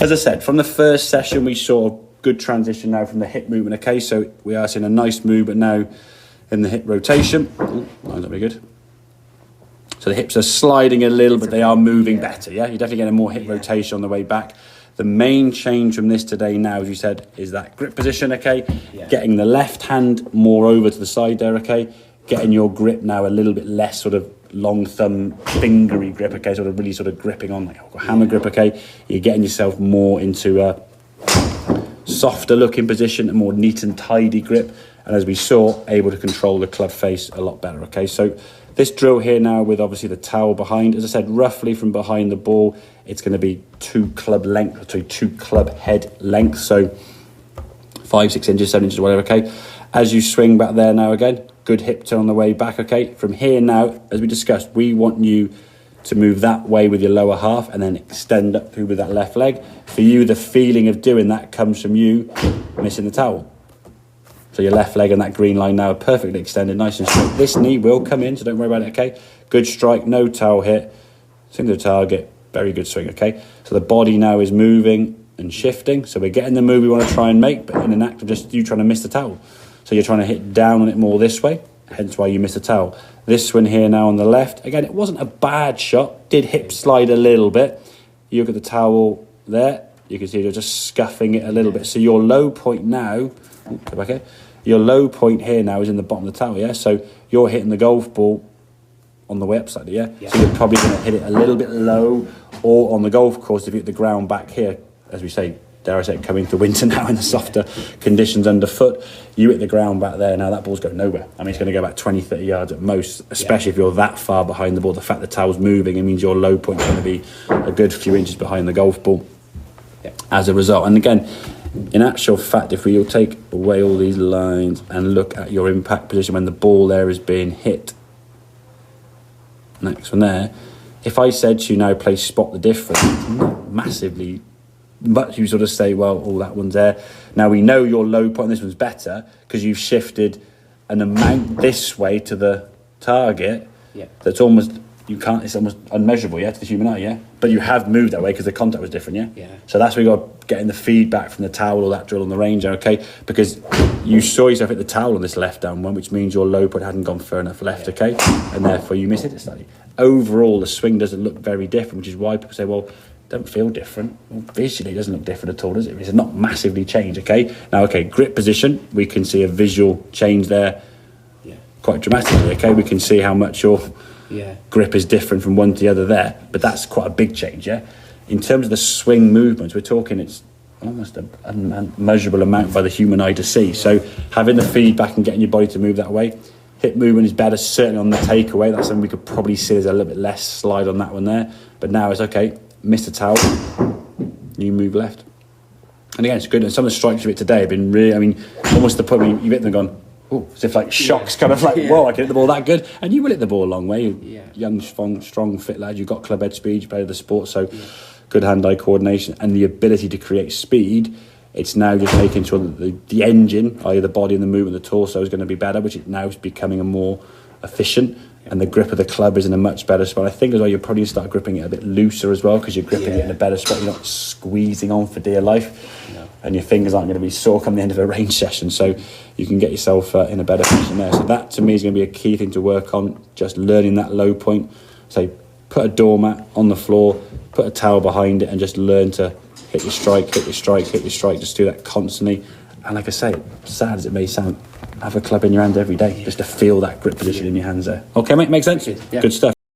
As I said, from the first session, we saw a good transition now from the hip movement. Okay, so we are seeing a nice movement now in the hip rotation. Oh, that's not very good. So the hips are sliding a little, but they are moving better. Yeah, you're definitely getting more hip rotation on the way back. The main change from this today now, as you said, is that grip position. Okay, getting the left hand more over to the side there. Okay, getting your grip now a little bit less sort of long thumb fingery grip. Okay, sort of really sort of gripping on like a hammer grip. Okay, you're getting yourself more into a softer looking position, a more neat and tidy grip, and as we saw, able to control the club face a lot better. Okay, so this drill here now with obviously the towel behind, as I said, roughly from behind the ball, it's going to be 2 club length, so 2 club head length, so 5, 6 inches, 7 inches, whatever. Okay, as you swing back there now again, good hip turn on the way back. Okay, from here now, as we discussed, we want you to move that way with your lower half and then extend up through with that left leg. For you, the feeling of doing that comes from you missing the towel. So your left leg and that green line now are perfectly extended, nice and straight. This knee will come in, so don't worry about it, okay? Good strike, no towel hit, single target, very good swing, okay? So the body now is moving and shifting, so we're getting the move we want to try and make, but in an act of just you trying to miss the towel. So you're trying to hit down on it more this way, hence why you miss the towel. This one here now on the left, again, it wasn't a bad shot, did hip slide a little bit. You look at the towel there, you can see you're just scuffing it a little bit. So your low point now, go back here, your low point here now is in the bottom of the towel, yeah? So you're hitting the golf ball on the way up slightly, yeah? So you're probably going to hit it a little bit low, or on the golf course, if you hit the ground back here, as we say, dare I say, coming to winter now in the softer conditions underfoot, you hit the ground back there, now that ball's going nowhere. I mean, it's going to go about 20, 30 yards at most, especially if you're that far behind the ball. The fact the towel's moving, it means your low point's going to be a good few inches behind the golf ball as a result. And again, in actual fact, if we'll take away all these lines and look at your impact position when the ball there is being hit, next one there, if I said to you now play spot the difference, not massively, but you sort of say, well, all that one's there. Now we know your low point, this one's better, because you've shifted an amount this way to the target that's almost, it's almost unmeasurable, to the human eye, but you have moved that way because the contact was different, so that's where you got getting the feedback from the towel or that drill on the range, okay, because you saw yourself hit the towel on this left down one, which means your low point hadn't gone far enough left, okay, and therefore you miss it slightly. Overall, the swing doesn't look very different, which is why people say, well, don't feel different. Well, visually it doesn't look different at all, does it? It's not massively changed, okay? Now, okay, grip position, we can see a visual change there quite dramatically, okay? We can see how much your grip is different from one to the other there, but that's quite a big change, In terms of the swing movements, we're talking it's almost an unmeasurable amount by the human eye to see. So having the feedback and getting your body to move that way, hip movement is better, certainly on the takeaway. That's something we could probably see there's a little bit less slide on that one there. But now it's okay, miss the towel, you move left. And again, it's good. And some of the strikes of it today have been really, I mean, almost the point where you've hit them and gone, oh, as if like shocks, kind of like, whoa, I can hit the ball that good. And you will hit the ball a long way. Young, strong, fit lad. You've got club head speed, you play the sport, so good hand-eye coordination and the ability to create speed. It's now just making sure that the engine, i.e. the body and the movement of the torso, is going to be better, which it now is becoming a more efficient, and the grip of the club is in a much better spot. I think as well, you'll probably start gripping it a bit looser as well, because you're gripping it in a better spot. You're not squeezing on for dear life, and your fingers aren't going to be sore come the end of a range session, so you can get yourself in a better position there. So that to me is going to be a key thing to work on, just learning that low point. So put a doormat on the floor, put a towel behind it, and just learn to hit your strike, hit your strike, hit your strike. Just do that constantly. And like I say, sad as it may sound, have a club in your hand every day, just to feel that grip position in your hands there. Okay, mate, makes sense? Good stuff.